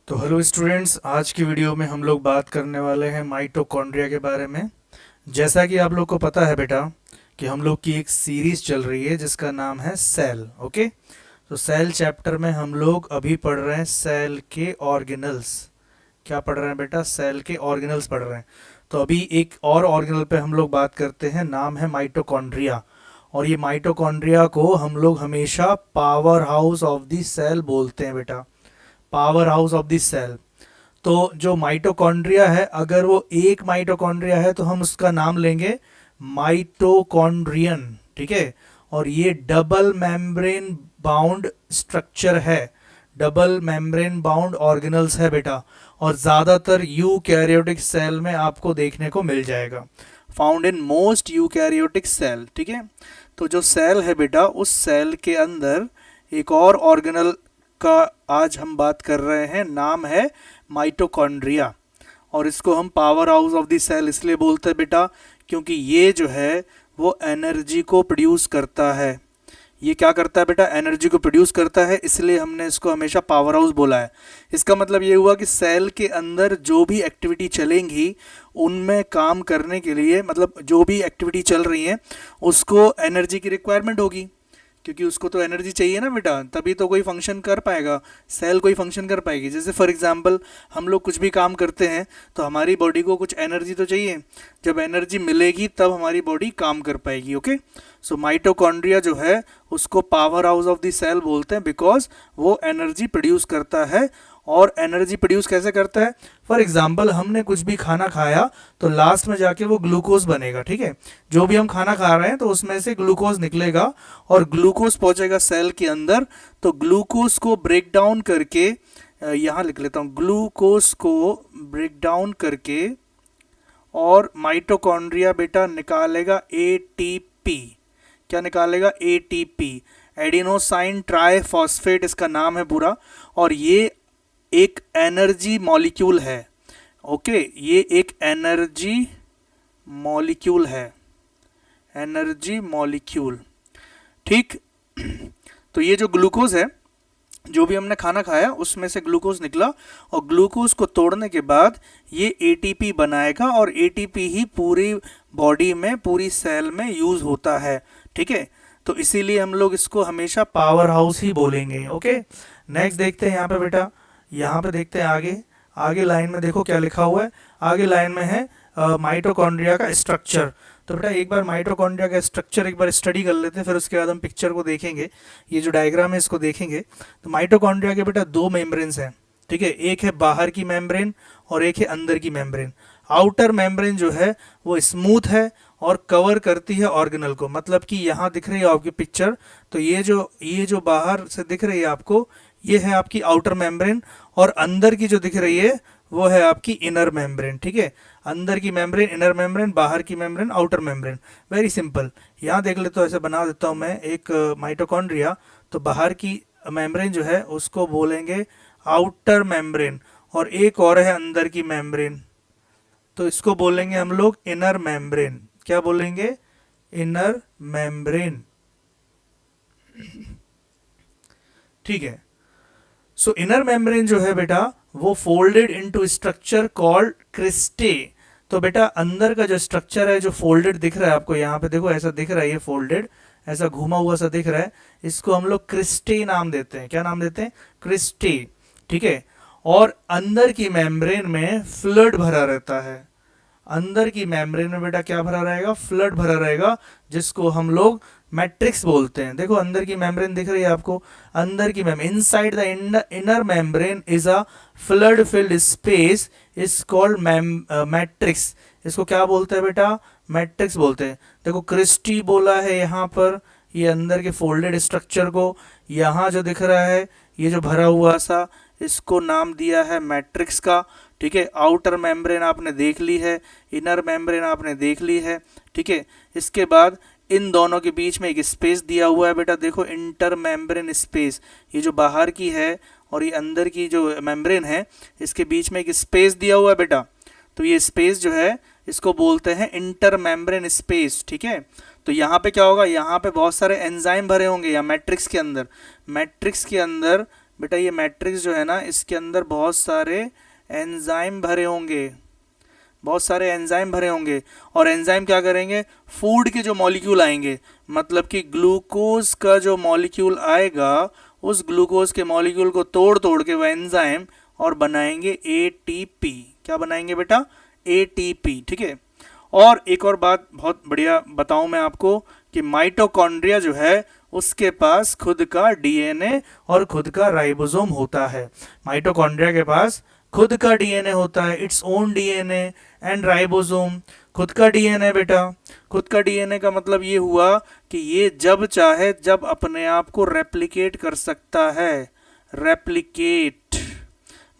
तो hello students, आज की वीडियो में हम लोग बात करने वाले हैं माइटोकॉन्ड्रिया के बारे में। जैसा कि आप लोग को पता है बेटा कि हम लोग की एक सीरीज चल रही है जिसका नाम है सेल। ओके, तो सेल चैप्टर में हम लोग अभी पढ़ रहे हैं सेल के ऑर्गेनल्स। क्या पढ़ रहे हैं बेटा? सेल के ऑर्गेनल्स पढ़ रहे हैं। तो अभी एक और ऑर्गेनल पे हम लोग बात करते हैं, नाम है माइटोकॉन्ड्रिया। और ये माइटोकॉन्ड्रिया को हम लोग हमेशा power house of the cell बोलते हैं बेटा, power house of the cell. तो जो माइटोकॉन्ड्रिया है, अगर वो एक माइटोकॉन्ड्रिया है तो हम उसका नाम लेंगे माइटोकॉन्ड्रियन। ठीक है, और ये डबल मेम्ब्रेन बाउंड स्ट्रक्चर है, डबल मेम्ब्रेन बाउंड ऑर्गेनल्स है बेटा। और ज़्यादातर यूकैरियोटिक सेल में आपको देखने को मिल जाएगा, found in most eukaryotic cell. ठीक है, तो जो सेल है बेटा, उस सेल के अंदर एक और ऑर्गेनल का आज हम बात कर रहे हैं, नाम है माइटोकॉन्ड्रिया। और इसको हम power house of the cell इसलिए बोलते हैं बेटा क्योंकि ये जो है वो एनर्जी को प्रोड्यूस करता है। ये क्या करता है बेटा? एनर्जी को प्रोड्यूस करता है, इसलिए हमने इसको हमेशा पावर हाउस बोला है। इसका मतलब ये हुआ कि सेल के अंदर जो भी एक्टिविटी चलेंगी उनमें काम करने के लिए, मतलब जो भी एक्टिविटी चल रही है उसको एनर्जी की रिक्वायरमेंट होगी, क्योंकि उसको तो एनर्जी चाहिए ना बेटा, तभी तो कोई फंक्शन कर पाएगा, सेल कोई फंक्शन कर पाएगी। जैसे फॉर एग्जांपल हम लोग कुछ भी काम करते हैं तो हमारी बॉडी को कुछ एनर्जी तो चाहिए, जब एनर्जी मिलेगी तब हमारी बॉडी काम कर पाएगी। ओके, सो माइटोकॉन्ड्रिया जो है उसको power house of the cell बोलते हैं बिकॉज वो एनर्जी प्रोड्यूस करता है। और एनर्जी प्रोड्यूस कैसे करता है? फॉर एग्जाम्पल हमने कुछ भी खाना खाया तो लास्ट में जाके वो ग्लूकोज बनेगा। ठीक है, जो भी हम खाना खा रहे हैं तो उसमें से ग्लूकोज निकलेगा और ग्लूकोज पहुंचेगा सेल के अंदर। तो ग्लूकोज को ब्रेक डाउन करके, यहाँ लिख लेता हूँ, ग्लूकोज को ब्रेक डाउन करके और माइटोकॉन्ड्रिया बेटा निकालेगा एटीपी। क्या निकालेगा? एटीपी, एडिनोसाइन ट्राइफॉस्फेट इसका नाम है पूरा। और ये एक एनर्जी मॉलिक्यूल है। ओके, ये एक एनर्जी मॉलिक्यूल है, एनर्जी मॉलिक्यूल। ठीक, तो ये जो ग्लूकोज है, जो भी हमने खाना खाया उसमें से ग्लूकोज निकला और ग्लूकोज को तोड़ने के बाद ये एटीपी बनाएगा और एटीपी ही पूरी बॉडी में, पूरी सेल में यूज होता है। ठीक है, तो इसीलिए हम लोग इसको हमेशा पावर हाउस ही बोलेंगे। ओके, नेक्स्ट देखते हैं यहाँ पे बेटा, यहाँ पे देखते हैं आगे। आगे लाइन में देखो क्या लिखा हुआ है। आगे लाइन में है माइटोकॉन्ड्रिया का स्ट्रक्चर। तो बेटा एक बार माइटोकॉन्ड्रिया का स्ट्रक्चर एक बार स्टडी कर लेते हैं, फिर उसके बाद हम पिक्चर को देखेंगे। ये जो डायग्राम है इसको देखेंगे। तो माइटोकॉन्ड्रिया के बेटा दो मेम्ब्रेन्स हैं। ठीक है, एक है बाहर की मेम्ब्रेन और एक है अंदर की मेम्ब्रेन। आउटर मेम्ब्रेन जो है वो स्मूथ है और कवर करती है ऑर्गेनल को, मतलब कि यहाँ दिख रही है आपकी पिक्चर, तो ये जो बाहर से दिख रही है आपको, ये है आपकी आउटर मेम्ब्रेन। और अंदर की जो दिख रही है वो है आपकी इनर मेम्ब्रेन। ठीक है, अंदर की मेम्ब्रेन इनर मेम्ब्रेन, बाहर की membrane outer membrane. Very simple, यहाँ देख लेते हो, ऐसे बना देता हूँ मैं एक माइटोकॉन्ड्रिया। तो बाहर की मेम्ब्रेन जो है उसको बोलेंगे आउटर मेम्ब्रेन, और एक और है अंदर की मेम्ब्रेन, तो इसको बोलेंगे हम लोग इनर मेम्ब्रेन। क्या बोलेंगे? Inner membrane. ठीक है, सो इनर मेम्ब्रेन जो है बेटा वो folded into structure called cristae. तो बेटा अंदर का जो स्ट्रक्चर है, जो फोल्डेड दिख रहा है आपको, यहाँ पे देखो ऐसा दिख रहा है, ये फोल्डेड ऐसा घुमा हुआ सा दिख रहा है, इसको हम लोग क्रिस्टे नाम देते हैं। क्या नाम देते हैं? क्रिस्टे। ठीक है, और अंदर की मेम्ब्रेन में फ्लूइड भरा रहता है। अंदर की मेम्ब्रेन में बेटा क्या भरा रहेगा? फ्लूइड भरा रहेगा, जिसको हम लोग मैट्रिक्स बोलते हैं। देखो अंदर की मेम्ब्रेन दिख रही है आपको, अंदर की membrane, inside the inner membrane is a fluid filled space is called matrix. इसको क्या बोलते हैं बेटा? मैट्रिक्स बोलते हैं। देखो क्रिस्टी बोला है यहाँ पर, ये अंदर के फोल्डेड स्ट्रक्चर को, यहाँ जो दिख रहा है ये जो भरा हुआ सा, इसको नाम दिया है मैट्रिक्स का। ठीक है, आउटर मेम्ब्रेन आपने देख ली है, इनर मेम्ब्रेन आपने देख ली है। ठीक है, इसके बाद इन दोनों के बीच में एक स्पेस दिया हुआ है बेटा, देखो इंटर मेम्ब्रेन स्पेस। ये जो बाहर की है और ये अंदर की जो मेम्ब्रेन है, इसके बीच में एक स्पेस दिया हुआ है बेटा। तो ये स्पेस जो है इसको बोलते हैं इंटर मेम्ब्रेन स्पेस। ठीक है, तो यहाँ पे क्या होगा, यहाँ पे बहुत सारे एंजाइम भरे होंगे या मैट्रिक्स के अंदर बेटा ये मैट्रिक्स जो है ना, इसके अंदर बहुत सारे एंजाइम भरे होंगे, बहुत सारे एंजाइम भरे होंगे। और एंजाइम क्या करेंगे, फूड के जो मॉलिक्यूल आएंगे, मतलब कि ग्लूकोज का जो मॉलिक्यूल आएगा, उस ग्लूकोज के मॉलिक्यूल को तोड़ तोड़ के वह एंजाइम और बनाएंगे एटीपी। क्या बनाएंगे बेटा, एटीपी। ठीक है। और एक और बात बहुत बढ़िया बताऊं मैं आपको कि माइटोकॉन्ड्रिया जो है उसके पास खुद का डीएनए और खुद का राइबोसोम होता है। माइटोकॉन्ड्रिया के पास खुद का डीएनए होता है, its own DNA and ribosome. खुद का डीएनए बेटा, खुद का डीएनए का मतलब ये हुआ कि ये जब चाहे जब अपने आप को रेप्लिकेट कर सकता है। रेप्लिकेट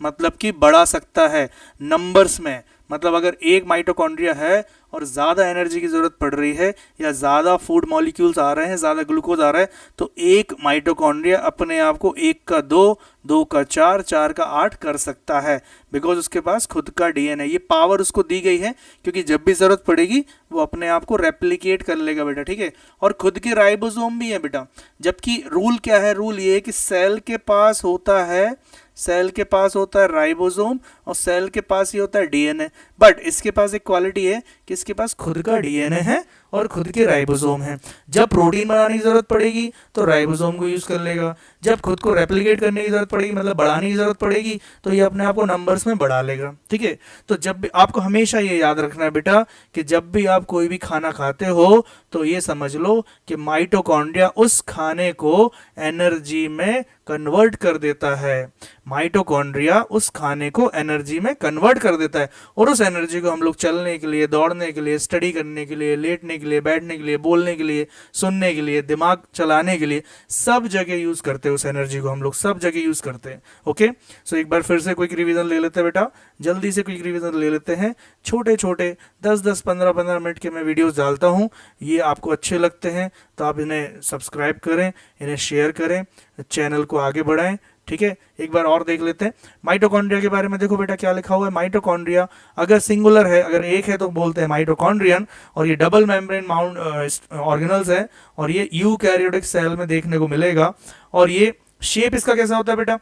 मतलब कि बढ़ा सकता है नंबर्स में। मतलब अगर एक माइटोकॉन्ड्रिया है और ज़्यादा एनर्जी की ज़रूरत पड़ रही है या ज़्यादा फूड मॉलिक्यूल्स आ रहे हैं, ज़्यादा ग्लूकोज आ रहा है, तो एक माइटोकॉन्ड्रिया अपने आप को एक का दो, दो का चार, चार का आठ कर सकता है, बिकॉज उसके पास खुद का डीएनए। ये पावर उसको दी गई है क्योंकि जब भी ज़रूरत पड़ेगी वो अपने आप को रेप्लिकेट कर लेगा बेटा। ठीक है। और खुद के राइबोसोम भी है बेटा। जबकि रूल क्या है, रूल ये है कि सेल के पास होता है, सेल के पास होता है राइबोसोम और सेल के पास ही होता है डीएनए। बट इसके पास एक क्वालिटी है कि इसके पास खुद का डीएनए है और खुद के राइबोसोम है। जब प्रोटीन बनाने की जरूरत पड़ेगी तो राइबोसोम को यूज कर लेगा, जब खुद को रेप्लिकेट करने की जरूरत पड़ेगी, मतलब बढ़ाने की जरूरत पड़ेगी, तो ये अपने आप को नंबर्स में बढ़ा लेगा। ठीक है। तो जब भी आपको हमेशा ये याद रखना है बेटा कि जब भी आप कोई भी खाना खाते हो तो ये समझ लो कि माइटोकॉन्ड्रिया उस खाने को एनर्जी में कन्वर्ट कर देता है। माइटोकॉन्ड्रिया उस खाने को एनर्जी में कन्वर्ट कर देता है और उस एनर्जी को हम लोग चलने के लिए, दौड़ने के लिए, स्टडी करने के लिए, लेटने के लिए, बैठने के लिए, बोलने के लिए, सुनने के लिए, दिमाग चलाने के लिए, सब जगह यूज करते हैं। उस एनर्जी को हम लोग सब जगह यूज करते हैं। ओके। सो एक बार फिर से क्विक रिवीजन ले लेते हैं बेटा, जल्दी से क्विक रिवीजन ले लेते हैं। छोटे छोटे 10-10, 15-15 मिनट के मैं वीडियोस डालता हूँ। ये आपको अच्छे लगते हैं तो आप इन्हें सब्सक्राइब करें, इन्हें शेयर करें, चैनल को आगे बढ़ाएं। ठीक है। एक बार और देख लेते हैं माइटोकॉन्ड्रिया के बारे में। देखो बेटा क्या लिखा हुआ है, माइटोकॉन्ड्रिया अगर सिंगुलर है, अगर एक है तो बोलते हैं माइटोकॉन्ड्रियन, और ये डबल मेम्ब्रेन माउंट ऑर्गेनल्स है और ये यूकैरियोटिक सेल में देखने को मिलेगा। और ये शेप इसका कैसा होता है बेटा,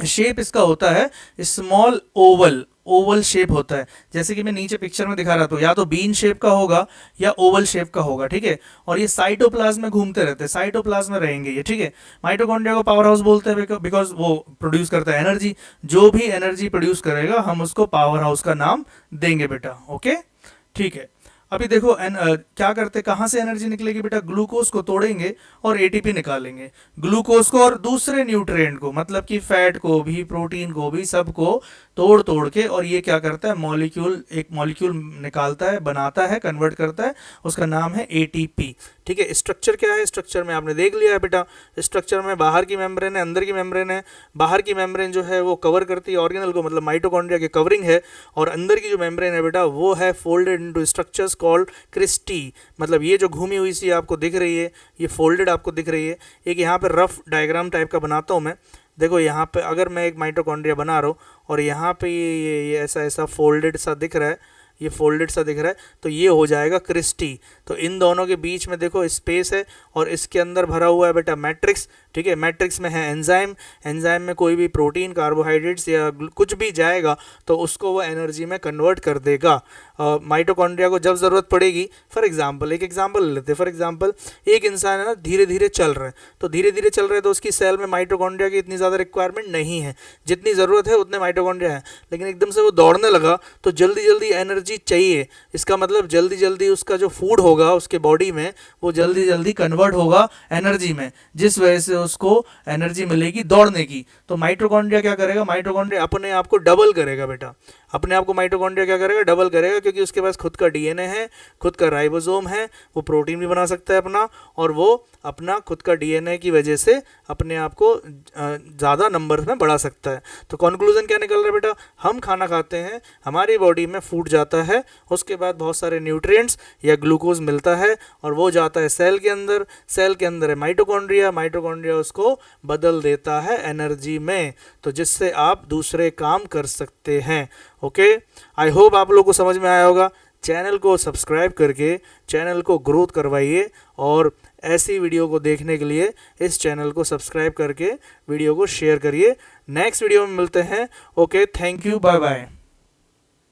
शेप इसका होता है स्मॉल ओवल, ओवल शेप होता है। जैसे कि मैं नीचे पिक्चर में दिखा रहा था, या तो बीन शेप का होगा या ओवल शेप का होगा। ठीक है। और ये साइटोप्लाज्म में घूमते रहते हैं, साइटोप्लाज्म में रहेंगे ये। ठीक है। माइटोकॉन्ड्रिया को पावर हाउस बोलते हैं बिकॉज वो प्रोड्यूस करता है एनर्जी। जो भी एनर्जी प्रोड्यूस करेगा हम उसको पावर हाउस का नाम देंगे बेटा। ओके। ठीक है। अभी देखो क्या करते, कहाँ से एनर्जी निकलेगी बेटा, ग्लूकोज को तोड़ेंगे और एटीपी निकालेंगे। ग्लूकोज को और दूसरे न्यूट्रिएंट को, मतलब कि फैट को भी, प्रोटीन को भी, सबको तोड़ तोड़ के, और ये क्या करता है, मॉलिक्यूल, एक मॉलिक्यूल निकालता है, बनाता है, कन्वर्ट करता है, उसका नाम है एटीपी। ठीक है। स्ट्रक्चर क्या है, स्ट्रक्चर में आपने देख लिया है बेटा। स्ट्रक्चर में बाहर की मेम्ब्रेन है, अंदर की मेम्ब्रेन है। बाहर की मेम्ब्रेन जो है वो कवर करती है ऑर्गेनल को, मतलब माइटोकॉन्ड्रिया की कवरिंग है। और अंदर की जो मेम्ब्रेन है बेटा वो है folded into structures called cristae. मतलब ये जो घूमी हुई सी आपको दिख रही है, ये फोल्डेड आपको दिख रही है। एक यहाँ पे रफ डायग्राम टाइप का बनाता हूँ मैं। देखो यहाँ पे अगर मैं एक माइटोकॉन्ड्रिया बना रहा हूँ और यहाँ पे ये ऐसा ऐसा फोल्डेड सा दिख रहा है, ये फोल्डेड सा दिख रहा है, तो ये हो जाएगा क्रिस्टी। तो इन दोनों के बीच में देखो स्पेस है और इसके अंदर भरा हुआ है बेटा मैट्रिक्स। ठीक है। मैट्रिक्स में है एंजाइम, एंजाइम में कोई भी प्रोटीन, कार्बोहाइड्रेट्स या कुछ भी जाएगा तो उसको वो एनर्जी में कन्वर्ट कर देगा। माइटोकॉन्ड्रिया को जब ज़रूरत पड़ेगी, फॉर एग्जांपल एक एग्जांपल ले लेते हैं। फॉर एग्जांपल एक इंसान है ना, धीरे धीरे चल रहा है, तो धीरे धीरे चल रहा है तो उसकी सेल में माइटोकॉन्ड्रिया की इतनी ज़्यादा रिक्वायरमेंट नहीं है, जितनी ज़रूरत है उतने माइटोकॉन्ड्रिया है। लेकिन एकदम से वो दौड़ने लगा तो जल्दी जल्दी एनर्जी चाहिए। इसका मतलब जल्दी जल्दी उसका जो फूड होगा उसके बॉडी में वो जल्दी जल्दी कन्वर्ट होगा एनर्जी में, जिस वजह से उसको एनर्जी मिलेगी दौड़ने की। तो माइटोकॉन्ड्रिया क्या करेगा, माइटोकॉन्ड्रिया अपने आप को डबल करेगा बेटा। अपने आप को माइटोकॉन्ड्रिया क्या करेगा, डबल करेगा, क्योंकि उसके पास खुद का डीएनए है, खुद का राइबोसोम है, वो प्रोटीन भी बना सकता है अपना, और वो अपना खुद का डीएनए की वजह से अपने आप को ज़्यादा नंबर में बढ़ा सकता है। तो कंक्लूजन क्या निकल रहा है बेटा, हम खाना खाते हैं, हमारी बॉडी में फूड जाता है, उसके बाद बहुत सारे न्यूट्रिएंट्स या ग्लूकोज मिलता है और वो जाता है सेल के अंदर। सेल के अंदर है माइटोकॉन्ड्रिया, माइटोकॉन्ड्रिया उसको बदल देता है एनर्जी में, तो जिससे आप दूसरे काम कर सकते हैं। ओके। आई होप आप लोग को समझ में आया होगा। चैनल को सब्सक्राइब करके चैनल को ग्रोथ करवाइए, और ऐसी वीडियो को देखने के लिए इस चैनल को सब्सक्राइब करके वीडियो को शेयर करिए। नेक्स्ट वीडियो में मिलते हैं। Okay, thank you, bye bye.